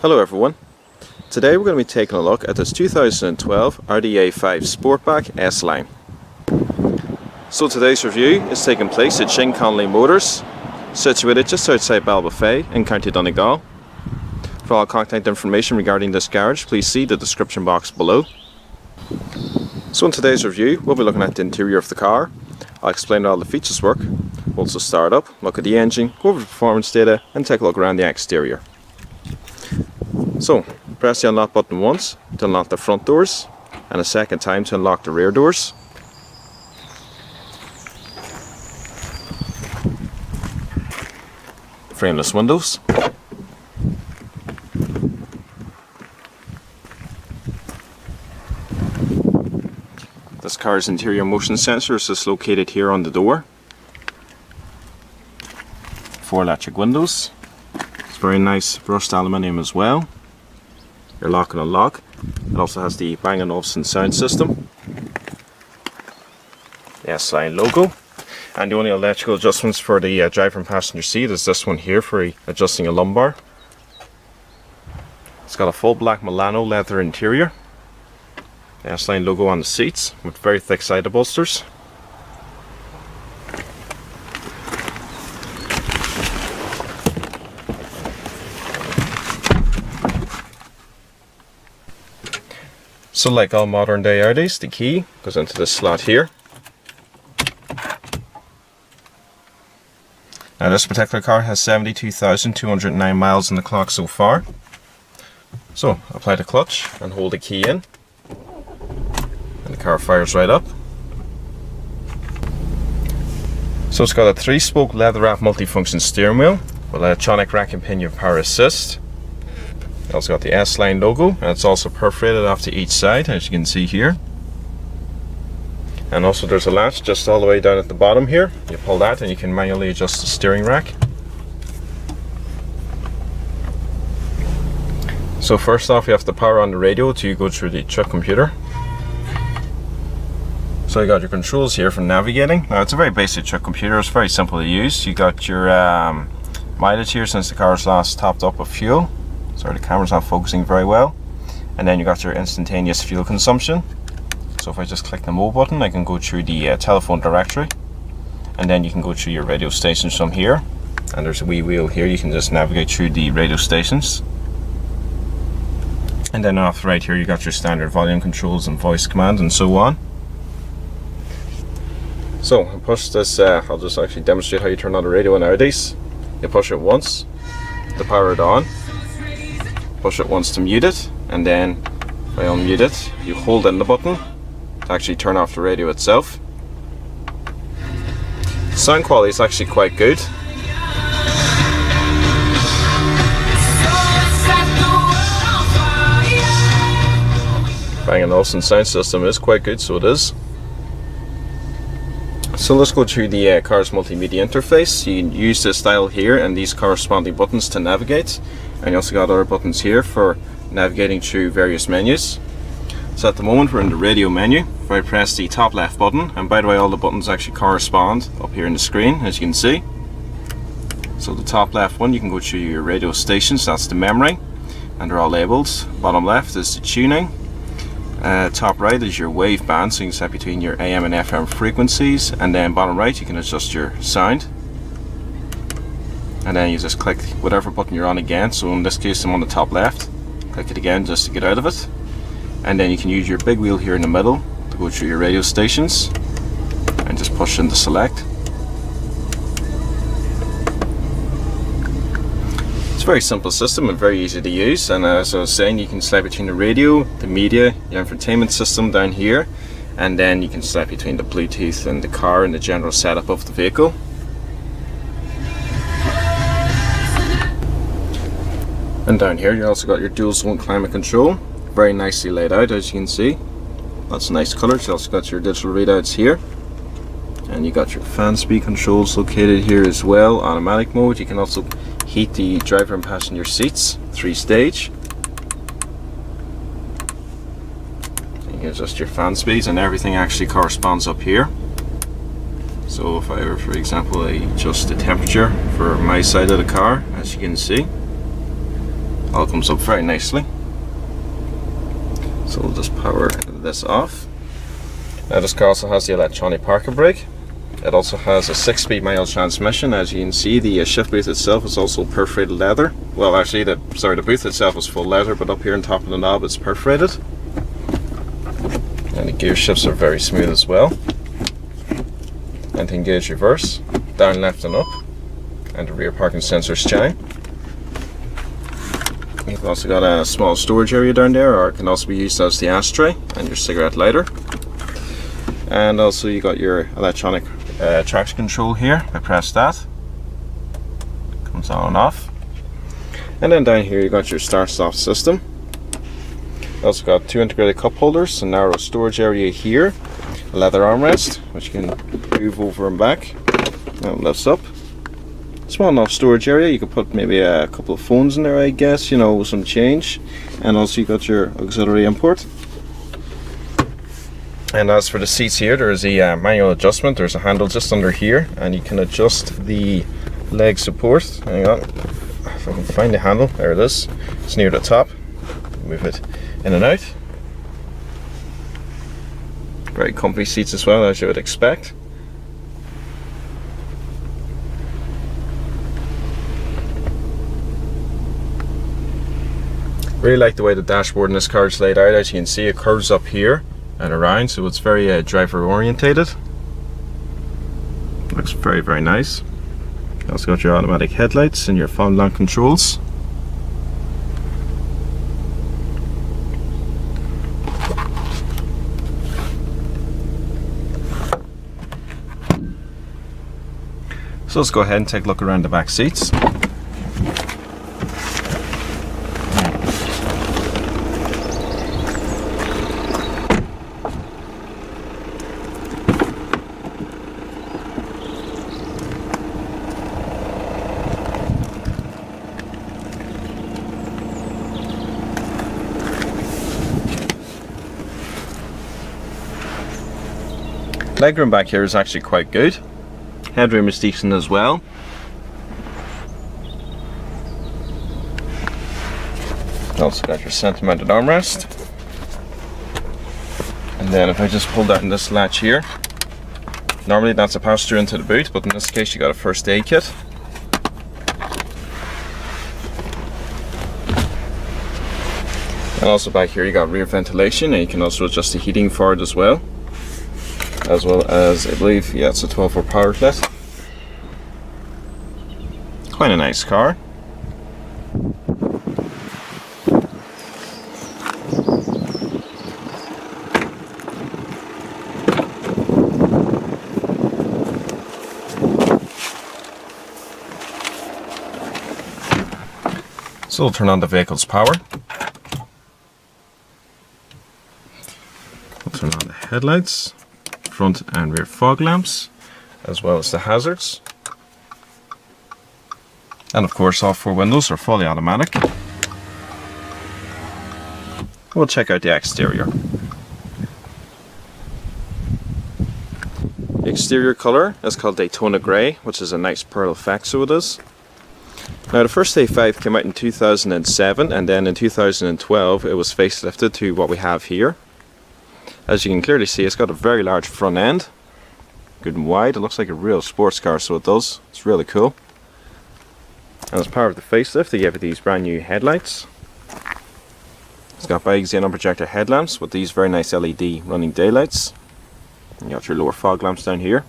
Hello everyone. Today we're going to be taking a look at this 2012 Audi A5 Sportback S-Line. So today's review is taking place at Shin Connolly Motors, situated just outside Ballybofey in County Donegal. For all contact information regarding this garage, please see the description box below. So in today's review, we'll be looking at the interior of the car. I'll explain how all the features work. We'll also start up, look at the engine, go over the performance data, and take a look around the exterior. So, press the unlock button once to unlock the front doors, and a second time to unlock the rear doors. Frameless windows. This car's interior motion sensor is just located here on the door. 4 electric windows. It's very nice brushed aluminium as well. Your lock and unlock. It also has the Bang & Olufsen sound system. The S-Line logo. And the only electrical adjustments for the driver and passenger seat is this one here for adjusting a lumbar. It's got a full black Milano leather interior. The S-Line logo on the seats with very thick side bolsters. So like all modern day Audis, the key goes into this slot here. Now this particular car has 72,209 miles on the clock so far. So apply the clutch and hold the key in. And the car fires right up. So it's got a 3-spoke leather wrap multifunction steering wheel with electronic rack and pinion power assist. It's also got the S-Line logo, and it's also perforated off to each side, as you can see here. And also there's a latch just all the way down at the bottom here. You pull that and you can manually adjust the steering rack. So first off, you have to power on the radio to go through the trip computer. So you got your controls here for navigating. Now it's a very basic trip computer, it's very simple to use. You got your mileage here since the car's last topped up with fuel. Sorry, the camera's not focusing very well. And then you got your instantaneous fuel consumption. So if I just click the mode button, I can go through the telephone directory. And then you can go through your radio stations from here. And there's a wee wheel here, you can just navigate through the radio stations. And then off the right here, you got your standard volume controls and voice command and so on. So I push this, I'll just actually demonstrate how you turn on the radio in Audis. You push it once to power it on. Push it once to mute it, and then if I unmute it, you hold in the button to actually turn off the radio itself. Sound quality is actually quite good. Bang & Olufsen sound system is quite good, so it is. So let's go through the car's multimedia interface. You can use this dial here and these corresponding buttons to navigate. And you also got other buttons here for navigating through various menus. So at the moment we're in the radio menu. If I press the top left button, and by the way all the buttons actually correspond up here in the screen, as you can see. So the top left one, you can go through your radio stations, that's the memory, and they're all labelled. Bottom left is the tuning. Top right is your wave band, so you can set between your AM and FM frequencies, and then bottom right you can adjust your sound. And then you just click whatever button you're on again, so in this case I'm on the top left. Click it again just to get out of it. And then you can use your big wheel here in the middle to go through your radio stations and just push into select. It's a very simple system and very easy to use, and as I was saying, you can select between the radio, the media, your infotainment system down here, and then you can select between the Bluetooth and the car and the general setup of the vehicle. And down here you also got your dual zone climate control, very nicely laid out as you can see. Lots of nice colours. You also got your digital readouts here, and you got your fan speed controls located here as well. Automatic mode. You can also heat the driver and passenger seats, 3-stage. You can adjust your fan speeds, and everything actually corresponds up here. So if I were, for example, adjust the temperature for my side of the car, as you can see, All comes up very nicely. So we'll just power this off. Now this car also has the electronic parking brake. It also has a 6-speed manual transmission. As you can see, the shift booth itself is also perforated leather. Well, actually, the booth itself is full leather, but up here on top of the knob it's perforated. And the gear shifts are very smooth as well. And to engage reverse, down, left and up, and the rear parking sensors chime. You've also got a small storage area down there, or it can also be used as the ashtray and your cigarette lighter. And also you got your electronic traction control here. I press that, comes on and off. And then down here you got your start-stop system. You also got 2 integrated cup holders, a narrow storage area here, a leather armrest which you can move over and back, and it lifts up. Small enough storage area, you could put maybe a couple of phones in there, I guess, you know, some change. And also you got your auxiliary input. And as for the seats here, there is a manual adjustment. There's a handle just under here, and you can adjust the leg support. Hang on, if I can find the handle, there it is. It's near the top. Move it in and out. Very comfy seats as well, as you would expect. Really like the way the dashboard in this car is laid out. As you can see, it curves up here and around, so it's very driver orientated. Looks very, very nice. You also got your automatic headlights and your fog lamp controls. So let's go ahead and take a look around the back seats. Legroom back here is actually quite good. Headroom is decent as well. Also got your centre mounted armrest. And then if I just pull down this latch here, normally that's a pass-through into the boot, but in this case you got a first aid kit. And also back here you got rear ventilation, and you can also adjust the heating for it as well as I believe, yeah, it's a 12-volt power outlet. Quite a nice car. So we'll turn on the vehicle's power. We'll turn on the headlights, front and rear fog lamps, as well as the hazards. And of course all 4 windows are fully automatic. We'll check out the exterior. The exterior colour is called Daytona Grey, which is a nice pearl effect, so it is. Now the first A5 came out in 2007, and then in 2012 it was facelifted to what we have here. As you can clearly see, it's got a very large front end, good and wide. It looks like a real sports car, so it does. It's really cool. And as part of the facelift, they gave it these brand new headlights. It's got big xenon projector headlamps with these very nice LED running daylights. And you got your lower fog lamps down here.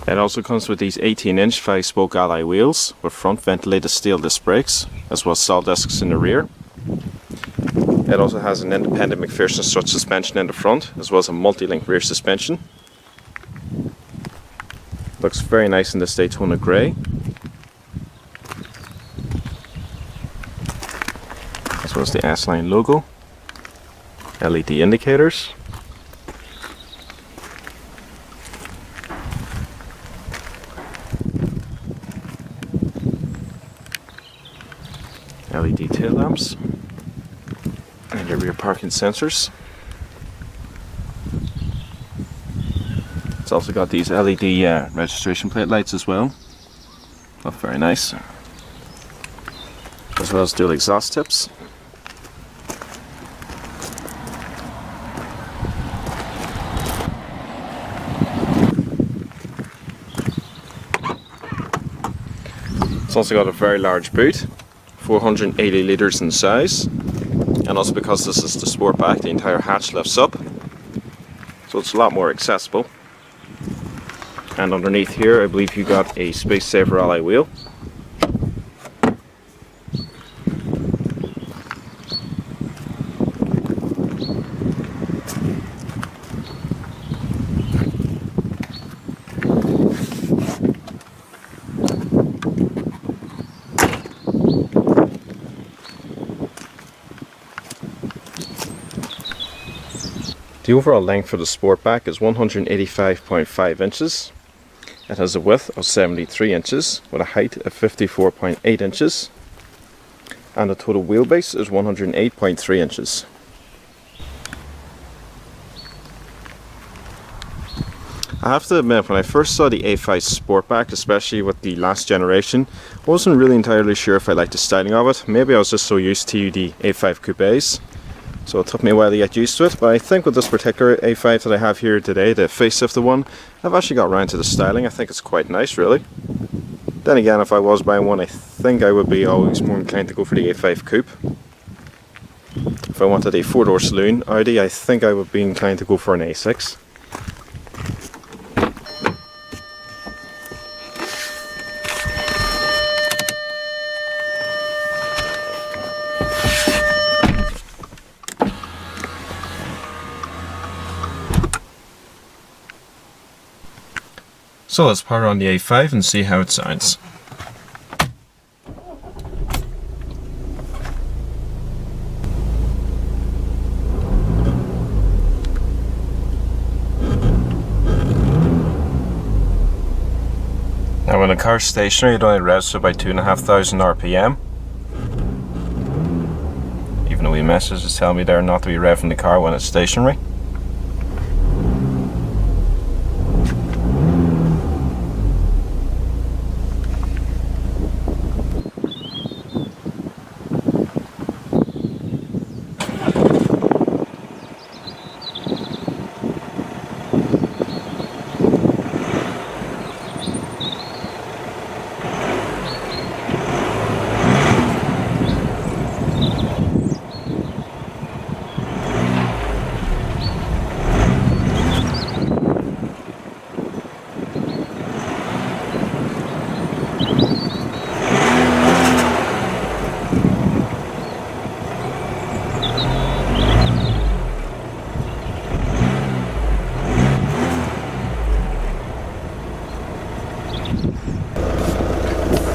It also comes with these 18-inch 5-spoke alloy wheels with front ventilated steel disc brakes, as well as solid discs in the rear. It also has an independent McPherson strut suspension in the front, as well as a multi-link rear suspension. Looks very nice in this Daytona Grey. As well as the S-Line logo, LED indicators. LED tail lamps, and and your rear parking sensors. It's also got these LED registration plate lights as well. Look very nice. As well as dual exhaust tips. It's also got a very large boot, 480 litres in size, and also because this is the Sportback, the entire hatch lifts up, so it's a lot more accessible. And underneath here, I believe you got a space saver alloy wheel. The overall length for the Sportback is 185.5 inches. It has a width of 73 inches with a height of 54.8 inches. And the total wheelbase is 108.3 inches. I have to admit, when I first saw the A5 Sportback, especially with the last generation, I wasn't really entirely sure if I liked the styling of it. Maybe I was just so used to the A5 coupes. So it took me a while to get used to it, but I think with this particular A5 that I have here today, the facelifted one, I've actually got around to the styling. I think it's quite nice, really. Then again, if I was buying one, I think I would be always more inclined to go for the A5 Coupe. If I wanted a 4-door saloon Audi, I think I would be inclined to go for an A6. So let's power on the A5 and see how it sounds. Now when the car's stationary, it only revs to about 2,500 RPM. Even a wee message is telling me there not to be revving the car when it's stationary.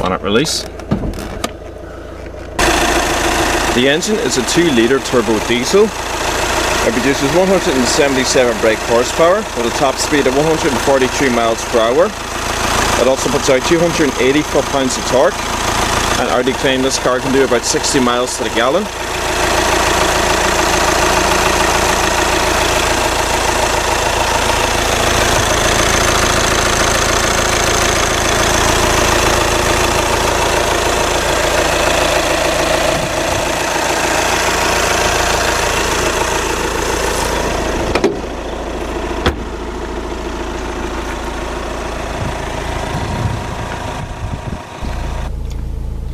On it release. The engine is a 2-litre turbo diesel. It produces 177 brake horsepower with a top speed of 143 miles per hour. It also puts out 280 foot-pounds of torque, and Audi claim this car can do about 60 miles to the gallon.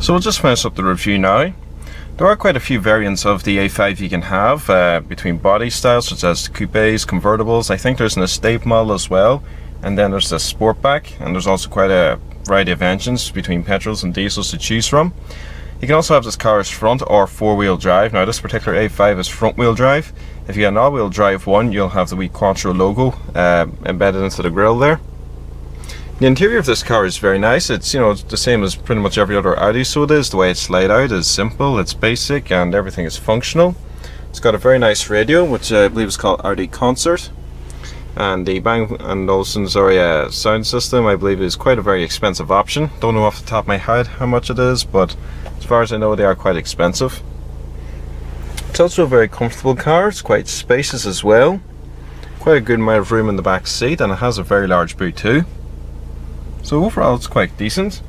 So we'll just finish up the review now. There are quite a few variants of the A5 you can have between body styles such as coupes, convertibles. I think there's an estate model as well, and then there's the Sportback, and there's also quite a variety of engines between petrols and diesels to choose from. You can also have this car as front or 4-wheel drive. Now this particular A5 is front wheel drive. If you get an all-wheel drive one, you'll have the wee Quattro logo embedded into the grille there. The interior of this car is very nice. It's, you know, the same as pretty much every other Audi, so it is. The way it's laid out is simple, it's basic, and everything is functional. It's got a very nice radio, which I believe is called Audi Concert. And the Bang & Olufsen sound system, I believe, is quite a very expensive option. Don't know off the top of my head how much it is, but as far as I know, they are quite expensive. It's also a very comfortable car. It's quite spacious as well. Quite a good amount of room in the back seat, and it has a very large boot too. So overall it's quite decent.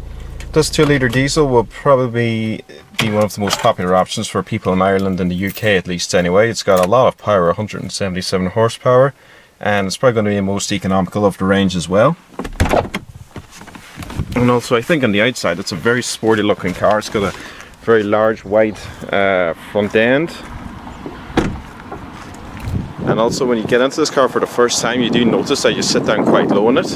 This 2-litre diesel will probably be one of the most popular options for people in Ireland and the UK at least anyway. It's got a lot of power, 177 horsepower, and it's probably going to be the most economical of the range as well. And also I think on the outside it's a very sporty looking car. It's got a very large wide front end. And also when you get into this car for the first time, you do notice that you sit down quite low in it.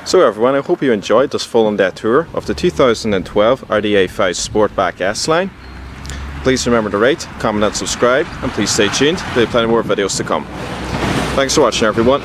So everyone, I hope you enjoyed this full in-depth tour of the 2012 RDA 5 Sportback S-Line. Please remember to rate, comment and subscribe, and please stay tuned. There'll be plenty more videos to come. Thanks for watching everyone.